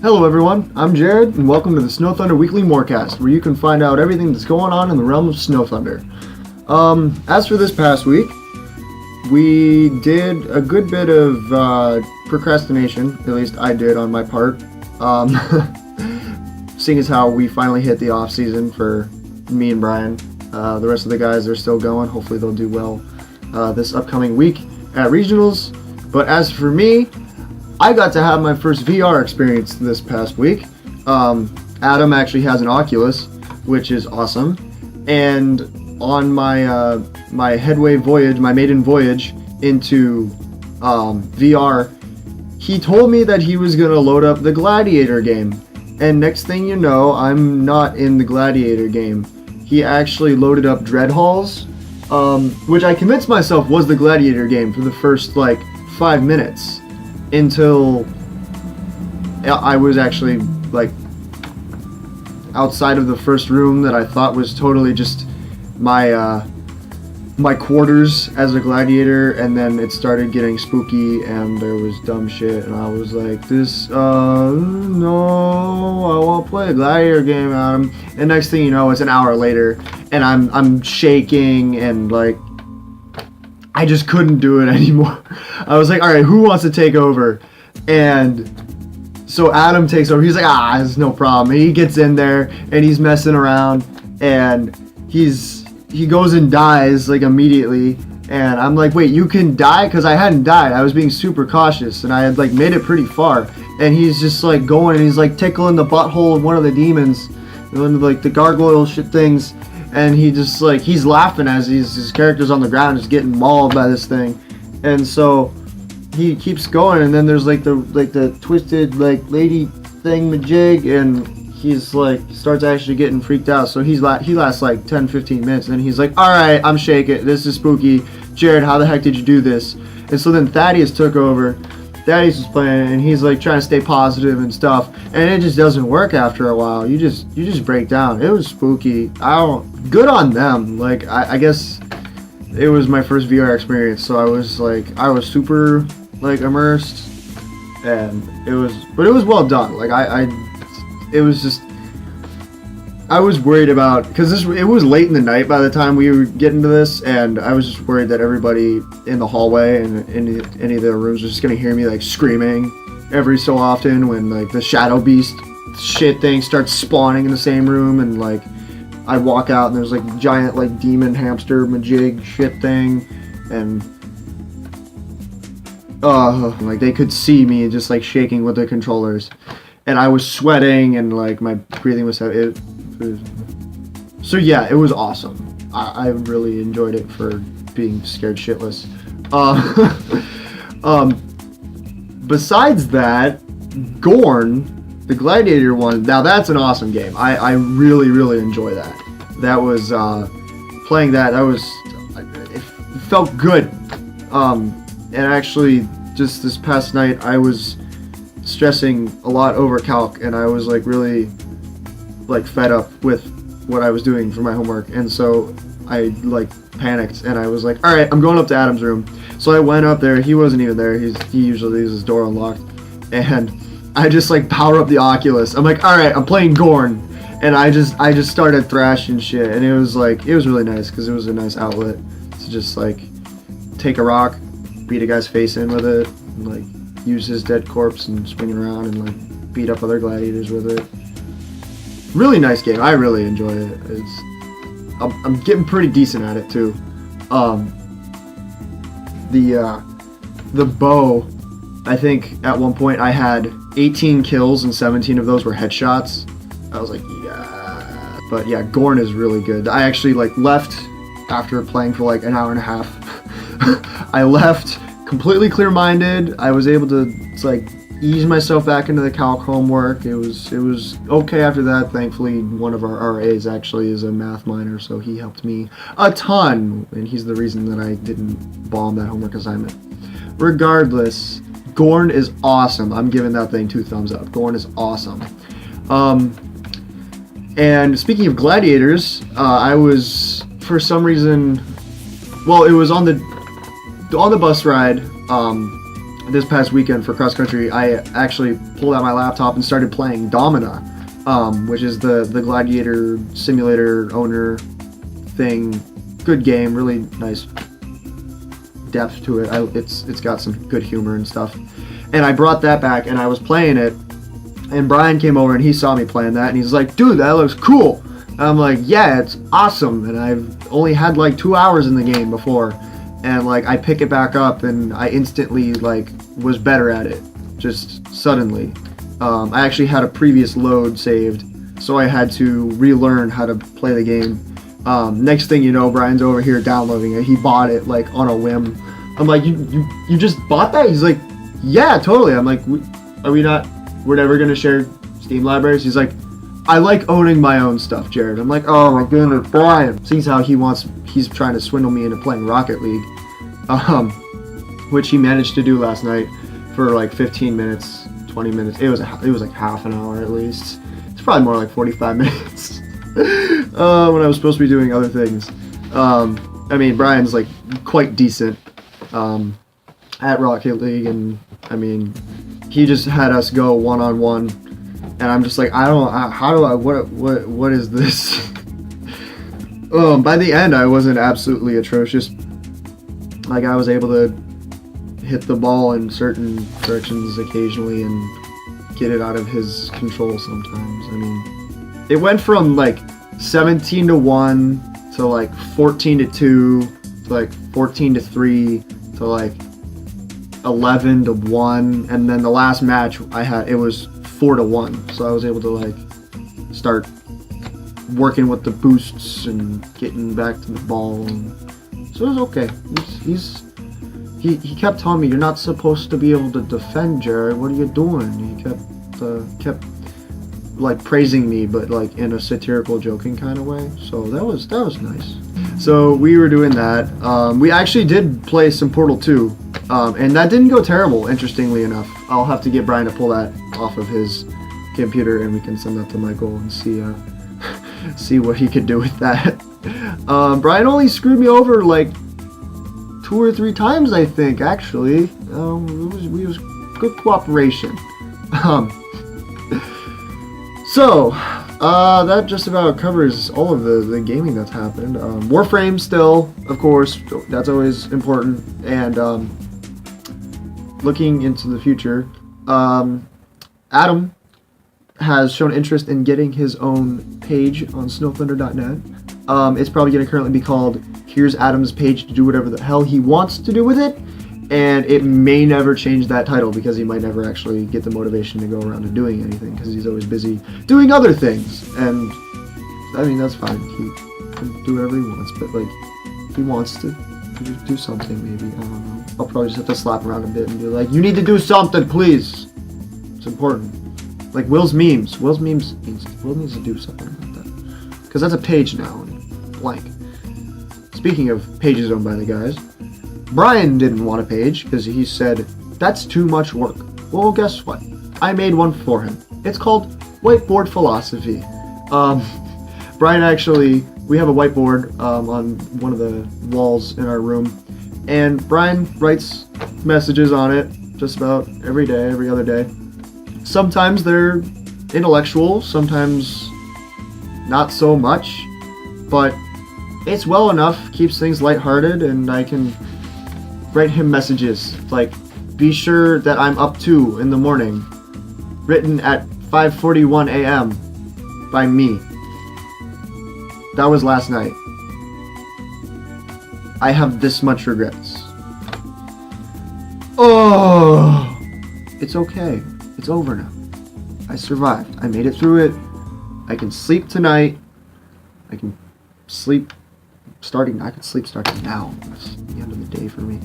Hello everyone, I'm Jared, and welcome to the Snow Thunder Weekly MORECAST, where you can find out everything that's going on in the realm of Snow Thunder. As for this past week, we did a good bit of procrastination, at least I did on my part, seeing as how we finally hit the off season for me and Brian. The rest of the guys are still going, hopefully they'll do well this upcoming week at regionals. But as for me, I got to have my first VR experience this past week. Adam actually has an Oculus, which is awesome. And on my my headway voyage, my maiden voyage into VR, he told me that he was gonna load up the Gladiator game. And next thing you know, I'm not in the Gladiator game. He actually loaded up Dread Halls, which I convinced myself was the Gladiator game for the first 5 minutes. Until I was actually outside of the first room that I thought was totally just my my quarters as a gladiator, and then it started getting spooky and there was dumb shit, and I was like, no, I won't play a gladiator game, Adam. And next thing you know, it's an hour later and I'm shaking and I just couldn't do it anymore. I was like, all right, who wants to take over? And so Adam takes over. He's like, it's no problem. And he gets in there and he's messing around and he goes and dies immediately. And I'm like, wait, you can die? Because I hadn't died. I was being super cautious and I had made it pretty far. And he's just going and he's tickling the butthole of one of the demons, one of the gargoyle shit things. And he just he's laughing as his character's on the ground just getting mauled by this thing. And so he keeps going, and then there's the twisted lady thing majig, and he's starts actually getting freaked out. So he lasts 10-15 minutes, and then he's like, alright, I'm shaking, this is spooky. Jared, how the heck did you do this? And so then Thaddeus took over. Thaddeus was playing, and he's trying to stay positive and stuff, and it just doesn't work after a while. You just break down. It was spooky. Good on them. I guess it was my first VR experience, so I was super immersed, and it was well done. It was just, I was worried about, because it was late in the night by the time we were getting to this, and I was just worried that everybody in the hallway and in any of the rooms was just gonna hear me screaming every so often when the Shadow Beast shit thing starts spawning in the same room, and I walk out and there's giant demon hamster majig shit thing, and they could see me just shaking with the controllers, and I was sweating and my breathing was heavy. So yeah, it was awesome. I really enjoyed it for being scared shitless. Besides that, Gorn, the Gladiator one, now that's an awesome game. I really, really enjoy that. That was, playing that it felt good. And actually, just this past night, I was stressing a lot over calc, and I was really fed up with what I was doing for my homework, and so I panicked, and I was like, all right, I'm going up to Adam's room. So I went up there. He wasn't even there. He usually leaves his door unlocked, and I just power up the Oculus. I'm like, all right, I'm playing Gorn, and I just started thrashing shit, and it was really nice because it was a nice outlet to just take a rock, beat a guy's face in with it, and use his dead corpse and swing it around and beat up other gladiators with it. Really nice game. I really enjoy it. I'm getting pretty decent at it too. The bow, I think at one point I had 18 kills and 17 of those were headshots. I was like, yeah. But yeah, Gorn is really good. I actually left after playing for an hour and a half. I left completely clear-minded. I was able to ease myself back into the calc homework. It was okay after that. Thankfully, one of our RAs actually is a math minor, so he helped me a ton, and he's the reason that I didn't bomb that homework assignment. Regardless, Gorn is awesome. I'm giving that thing 2 thumbs up. Gorn is awesome. And speaking of gladiators, I was, for some reason, well, it was on the bus ride, this past weekend for cross country, I actually pulled out my laptop and started playing Domina, which is the gladiator simulator owner thing. Good game, really nice depth to it. It's got some good humor and stuff. And I brought that back and I was playing it, and Brian came over and he saw me playing that and he's like, dude, that looks cool. And I'm like, yeah, it's awesome. And I've only had like 2 hours in the game before, and like I pick it back up and I instantly like was better at it, just suddenly. I actually had a previous load saved, so I had to relearn how to play the game. Next thing you know, Brian's over here downloading it. He bought it like on a whim. I'm like, you just bought that? He's like, yeah, totally. I'm like, we're never gonna share Steam libraries? He's like, I like owning my own stuff, Jared. I'm like, oh my goodness, Brian. Seems how he's trying to swindle me into playing Rocket League, which he managed to do last night for like 15 minutes, 20 minutes. It was like half an hour at least. It's probably more like 45 minutes when I was supposed to be doing other things. I mean, Brian's like quite decent at Rocket League, and I mean, he just had us go one-on-one, and I'm just like, what is this? By the end, I wasn't absolutely atrocious. Like, I was able to hit the ball in certain directions occasionally and get it out of his control sometimes. I mean, it went from like 17-1 to like 14-2 to like 14-3 to like 11-1, and then the last match I had, it was 4-1. So I was able to like start working with the boosts and getting back to the ball, and so it was okay. He kept telling me, you're not supposed to be able to defend, Jared. What are you doing? He kept like praising me, but like in a satirical, joking kind of way. So that was nice. So we were doing that. We actually did play some Portal 2, and that didn't go terrible, interestingly enough. I'll have to get Brian to pull that off of his computer, and we can send that to Michael and see what he could do with that. Brian only screwed me over like 2 or 3 times, I think, actually. It was good cooperation. So, that just about covers all of the gaming that's happened. Warframe still, of course, that's always important. And looking into the future, Adam has shown interest in getting his own page on snowthunder.net. It's probably going to currently be called Here's Adam's Page to do whatever the hell he wants to do with it, and it may never change that title because he might never actually get the motivation to go around and doing anything because he's always busy doing other things. And I mean, that's fine, he can do whatever he wants, but like, he wants to do something, maybe, I don't know. I'll probably just have to slap around a bit and be like, you need to do something, please, it's important. Like Will's memes means Will needs to do something about that, because that's a page now and blank. Speaking of pages owned by the guys, Brian didn't want a page because he said that's too much work. Well, guess what? I made one for him. It's called Whiteboard Philosophy. Brian actually, we have a whiteboard on one of the walls in our room, and Brian writes messages on it just about every day, every other day. Sometimes they're intellectual, sometimes not so much, but it's well enough, keeps things lighthearted, and I can write him messages like, be sure that I'm up to in the morning, written at 5:41 a.m. by me. That was last night. I have this much regrets. Oh, it's okay. It's over now. I survived. I made it through it. I can sleep tonight. I can sleep starting now. That's the end of the day for me.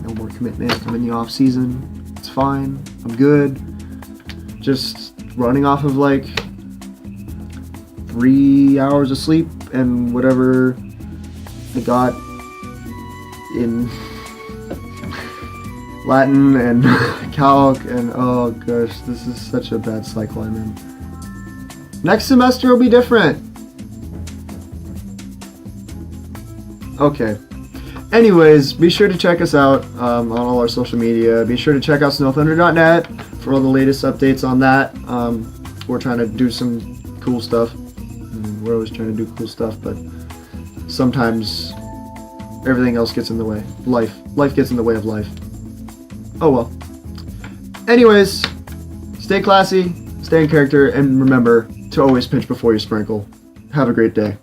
No more commitment. I'm in the off season. It's fine. I'm good. Just running off of like 3 hours of sleep and whatever I got in Latin and calc, and oh gosh, this is such a bad cycle I'm in. Next semester will be different. Okay. Anyways, be sure to check us out on all our social media. Be sure to check out snowthunder.net for all the latest updates on that. We're trying to do some cool stuff. We're always trying to do cool stuff, but sometimes everything else gets in the way. Life gets in the way of life. Oh well. Anyways, stay classy, stay in character, and remember to always pinch before you sprinkle. Have a great day.